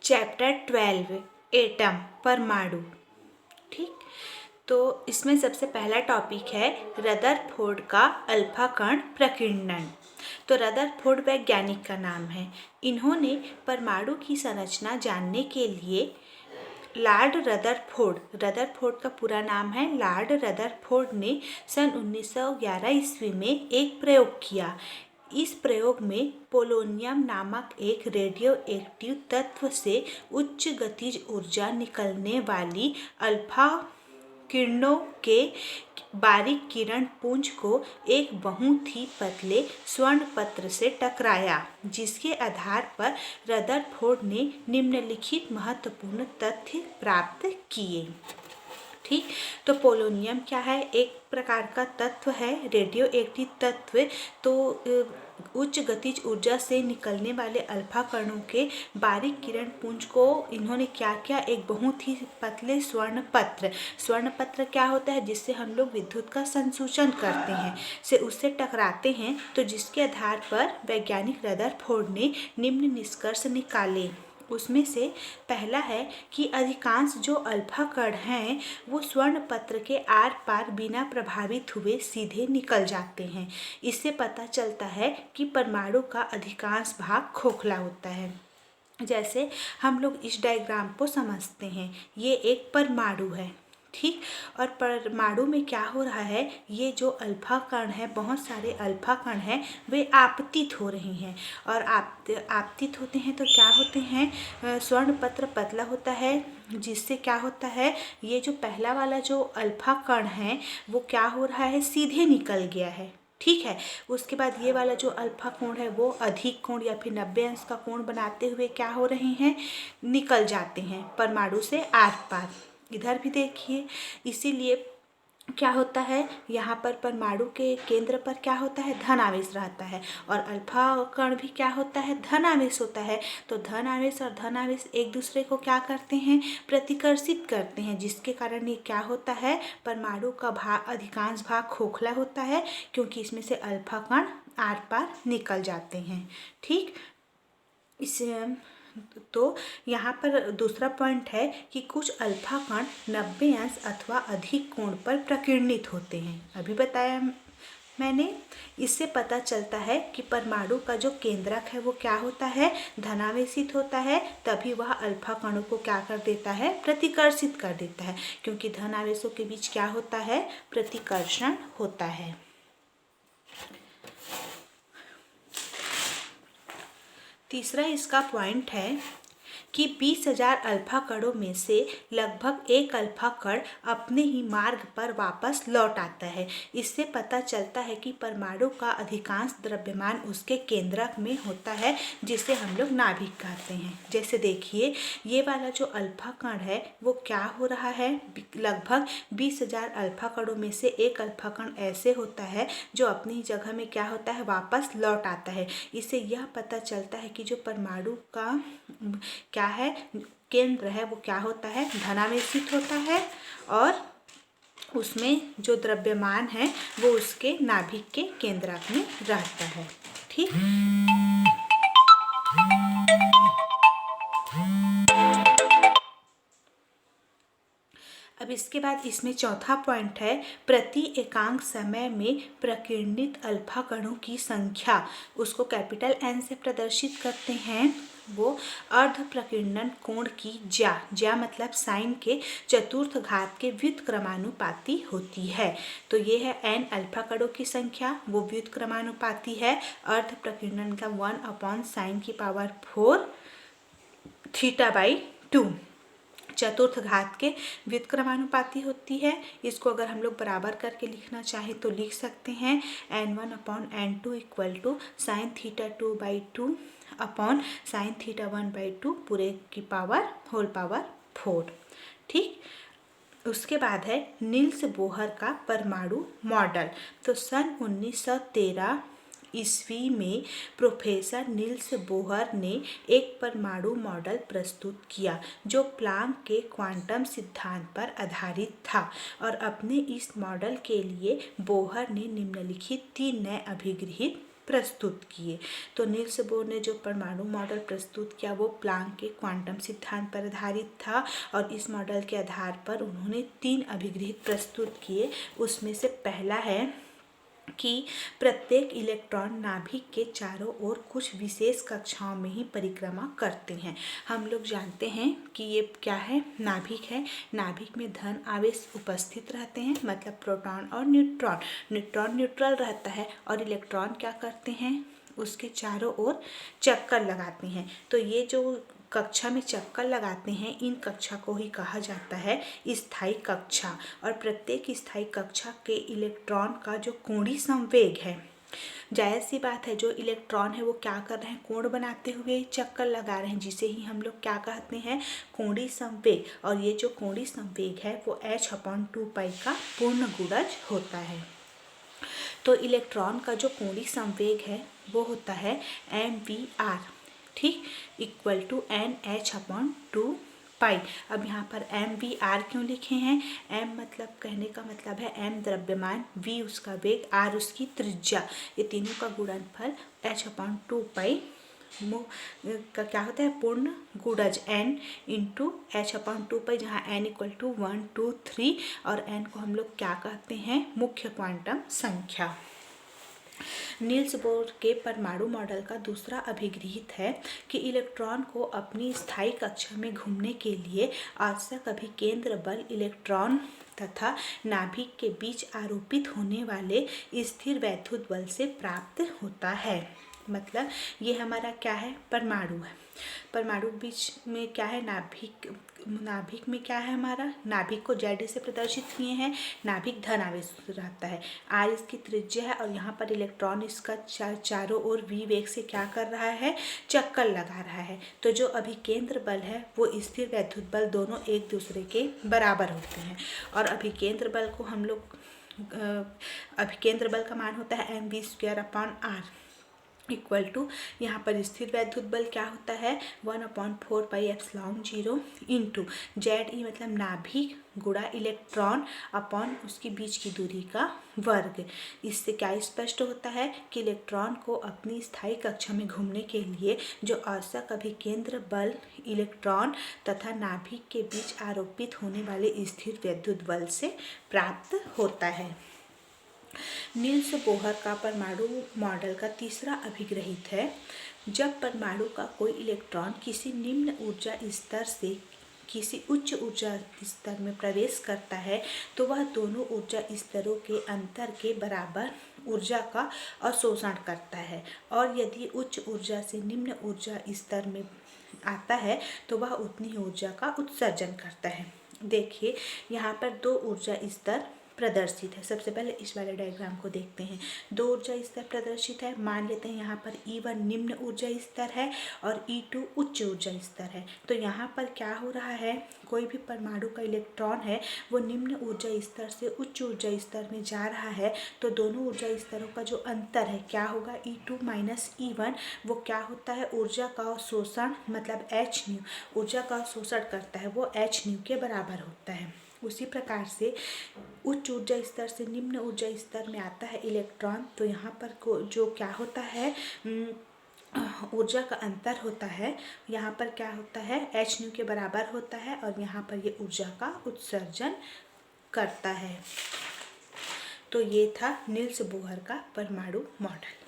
Chapter 12 atom परमाणु। ठीक, तो इसमें सबसे पहला टॉपिक है रदरफोर्ड का अल्फा कण प्रकीर्णन। तो रदरफोर्ड वैज्ञानिक का नाम है। इन्होंने परमाणु की संरचना जानने के लिए लॉर्ड रदरफोर्ड का पूरा नाम है लॉर्ड रदरफोर्ड ने सन 1911 ईस्वी में एक प्रयोग किया। इस प्रयोग में पोलोनियम नामक एक रेडियो एक्टिव तत्व से उच्च गतिज ऊर्जा निकलने वाली अल्फा किरणों के बारीक किरण पुंज को एक बहुत ही पतले स्वर्ण पत्र से टकराया, जिसके आधार पर रदरफोर्ड ने निम्नलिखित महत्वपूर्ण तथ्य प्राप्त किए। ठीक, तो पोलोनियम क्या है? एक प्रकार का तत्व है, रेडियो एक्टिव तत्व। तो उच्च गतिज ऊर्जा से निकलने वाले अल्फा कणों के बारीक किरण पुंज को इन्होंने क्या किया, एक बहुत ही पतले स्वर्ण पत्र क्या होता है, जिससे हम लोग विद्युत का संसूचन करते हैं, से उससे टकराते हैं। तो जिसके आधार पर वैज्ञानिक रदरफोर्ड ने निम्न निष्कर्ष निकाले। उसमें से पहला है कि अधिकांश जो अल्फा कण हैं वो स्वर्ण पत्र के आर पार बिना प्रभावित हुए सीधे निकल जाते हैं। इससे पता चलता है कि परमाणु का अधिकांश भाग खोखला होता है। जैसे हम लोग इस डायग्राम को समझते हैं, ये एक परमाणु है। ठीक, और परमाणु में क्या हो रहा है, ये जो अल्फा कण है, बहुत सारे अल्फा कण हैं, वे आपतित हो रहे हैं। और आपतित होते हैं तो क्या होते हैं, स्वर्ण पत्र पतला होता है, जिससे क्या होता है, ये जो पहला वाला जो अल्फा कण है वो क्या हो रहा है, सीधे निकल गया है। ठीक है, उसके बाद ये वाला जो अल्फा कोण है वो अधिक कोण या फिर 90 अंश का कोण बनाते हुए क्या हो रहे हैं, निकल जाते हैं परमाणु से आर पार। इधर भी देखिए, इसीलिए क्या होता है, यहाँ पर परमाणु के केंद्र पर क्या होता है, धन आवेश रहता है, और अल्फा कण भी क्या होता है, धन आवेश होता है। तो धन आवेश और धन आवेश एक दूसरे को क्या करते हैं, प्रतिकर्षित करते हैं, जिसके कारण ये क्या होता है, परमाणु का अधिकांश भाग खोखला होता है, क्योंकि इसमें से अल्फा कण आर पार निकल जाते हैं। ठीक, इसे तो यहाँ पर दूसरा पॉइंट है कि कुछ अल्फा कण 90 अंश अथवा अधिक कोण पर प्रकीर्णित होते हैं। अभी बताया मैंने। इससे पता चलता है कि परमाणु का जो केंद्रक है वो क्या होता है, धनावेशित होता है, तभी वह अल्फा कणों को क्या कर देता है, प्रतिकर्षित कर देता है, क्योंकि धनावेशों के बीच क्या होता है, प्रतिकर्षण होता है। तीसरा इसका पॉइंट है कि 20,000 अल्फा कणों में से लगभग एक अल्फा कण अपने ही मार्ग पर वापस लौट आता है। इससे पता चलता है कि परमाणु का अधिकांश द्रव्यमान उसके केंद्रक में होता है, जिसे हम लोग नाभिक कहते हैं। जैसे देखिए, ये वाला जो अल्फा कण है वो क्या हो रहा है, लगभग 20,000 अल्फा कणों में से एक अल्फा कण ऐसे होता है जो अपनी जगह में क्या होता है, वापस लौट आता है। इससे यह पता चलता है कि जो परमाणु का क्या है, केंद्र है, वो क्या होता है, धनावेशित होता है, और उसमें जो द्रव्यमान है वो उसके नाभिक के केंद्रक में रहता है। ठीक, अब इसके बाद इसमें चौथा पॉइंट है, प्रति एकांक समय में प्रकीर्णित अल्फा कणों की संख्या, उसको कैपिटल एन से प्रदर्शित करते हैं। वो अर्ध प्रकीर्णन कोण की ज्या मतलब साइन के चतुर्थ घात के व्युत्क्रमानुपाती होती है। तो ये है एन अल्फा कणों की संख्या, वो व्युत्क्रमानुपाती है अर्ध प्रकीर्णन का 1/sin⁴ θ/2 चतुर्थ घात के व्युत्क्रमानुपाती होती है। इसको अगर हम लोग बराबर करके लिखना चाहें तो लिख सकते हैं n1/n2 = sin⁡θ2/2 sin⁡1/2 पूरे की पावर होल पावर 4। ठीक, उसके बाद है नील्स बोहर का परमाणु मॉडल। तो सन 1913 ईस्वी में प्रोफेसर नील्स बोहर ने एक परमाणु मॉडल प्रस्तुत किया जो प्लांक के क्वांटम सिद्धांत पर आधारित था, और अपने इस मॉडल के लिए बोहर ने निम्नलिखित 3 नए अभिगृहित प्रस्तुत किए। तो नील्स बोर ने जो परमाणु मॉडल प्रस्तुत किया वो प्लांक के क्वांटम सिद्धांत पर आधारित था और इस मॉडल के आधार पर उन्होंने 3 अभिगृहित प्रस्तुत किए। उसमें से पहला है कि प्रत्येक इलेक्ट्रॉन नाभिक के चारों ओर कुछ विशेष कक्षाओं में ही परिक्रमा करते हैं। हम लोग जानते हैं कि ये क्या है, नाभिक है। नाभिक में धन आवेश उपस्थित रहते हैं, मतलब प्रोटॉन और न्यूट्रॉन। न्यूट्रॉन न्यूट्रल रहता है और इलेक्ट्रॉन क्या करते हैं, उसके चारों ओर चक्कर लगाते हैं। तो ये जो कक्षा में चक्कर लगाते हैं, इन कक्षा को ही कहा जाता है स्थायी कक्षा। और प्रत्येक स्थायी कक्षा के इलेक्ट्रॉन का जो कोणीय संवेग है, जाहिर सी बात है जो इलेक्ट्रॉन है वो क्या कर रहे हैं, कोण बनाते हुए चक्कर लगा रहे हैं, जिसे ही हम लोग क्या कहते हैं, कोणीय संवेग। और ये जो कोणीय संवेग है वो h/2π का पूर्ण गुणज होता है। तो इलेक्ट्रॉन का जो कोणीय संवेग है वो होता है mvr, ठीक, इक्वल टू nh/2π। अब यहाँ पर mvr क्यों लिखे हैं, m मतलब कहने का मतलब है m द्रव्यमान, v उसका वेग, r उसकी त्रिज्या, ये तीनों का गुणनफल h/2π का क्या होता है, पूर्ण गुणज n इंटू h/2π, जहाँ n इक्वल टू 1, 2, 3 और n को हम लोग क्या कहते हैं, मुख्य क्वांटम संख्या। नील्स बोर के परमाणु मॉडल का दूसरा अभिगृहित है कि इलेक्ट्रॉन को अपनी स्थायी कक्षा में घूमने के लिए आवश्यक अभिकेंद्र बल इलेक्ट्रॉन तथा नाभिक के बीच आरोपित होने वाले स्थिर वैद्युत बल से प्राप्त होता है। मतलब ये हमारा क्या है, परमाणु है। परमाणु बीच में क्या है, नाभिक में क्या है, हमारा नाभिक को Z से प्रदर्शित किए हैं। नाभिक धन आवेश रहता है, R इसकी त्रिज्या है और यहाँ पर इलेक्ट्रॉन इसका चारों ओर v वेग से क्या कर रहा है, चक्कर लगा रहा है। तो जो अभिकेंद्र बल है वो स्थिर वैद्युत बल दोनों एक दूसरे के बराबर होते हैं। और अभिकेंद्र बल को हम लोग अभिकेंद्र बल का मान होता है mv²/r इक्वल टू, यहाँ पर स्थिर वैद्युत बल क्या होता है, 1/4πε0 इंटू ZE मतलब नाभिक गुणा इलेक्ट्रॉन अपॉन उसकी बीच की दूरी का वर्ग। इससे क्या स्पष्ट होता है कि इलेक्ट्रॉन को अपनी स्थायी कक्षा में घूमने के लिए जो आवश्यक अभिकेंद्र बल इलेक्ट्रॉन तथा नाभिक के बीच आरोपित होने वाले स्थिर वैद्युत बल से प्राप्त होता है। नील्स बोहर का परमाणु मॉडल का तीसरा अभिगृहित है, जब परमाणु का कोई इलेक्ट्रॉन किसी निम्न ऊर्जा स्तर से किसी उच्च ऊर्जा स्तर में प्रवेश करता है तो वह दोनों ऊर्जा स्तरों के अंतर के बराबर ऊर्जा का अवशोषण करता है, और यदि उच्च ऊर्जा से निम्न ऊर्जा स्तर में आता है तो वह उतनी ही ऊर्जा का उत्सर्जन करता है। देखिए यहाँ पर 2 ऊर्जा स्तर प्रदर्शित है। सबसे पहले इस वाले डायग्राम को देखते हैं। 2 ऊर्जा स्तर प्रदर्शित है। मान लेते हैं यहाँ पर E1 निम्न ऊर्जा स्तर है और E2 उच्च ऊर्जा स्तर है। तो यहाँ पर क्या हो रहा है, कोई भी परमाणु का इलेक्ट्रॉन है वो निम्न ऊर्जा स्तर से उच्च ऊर्जा स्तर में जा रहा है, तो दोनों ऊर्जा स्तरों का जो अंतर है क्या होगा, E2 माइनस E1, वो क्या होता है, ऊर्जा का शोषण मतलब hν, ऊर्जा का शोषण करता है, वो hν के बराबर होता है। उसी प्रकार से उच्च ऊर्जा स्तर से निम्न ऊर्जा स्तर में आता है इलेक्ट्रॉन, तो यहाँ पर जो क्या होता है, ऊर्जा का अंतर होता है, यहाँ पर क्या होता है, hν के बराबर होता है और यहाँ पर ये ऊर्जा का उत्सर्जन करता है। तो ये था नील्स बोहर का परमाणु मॉडल।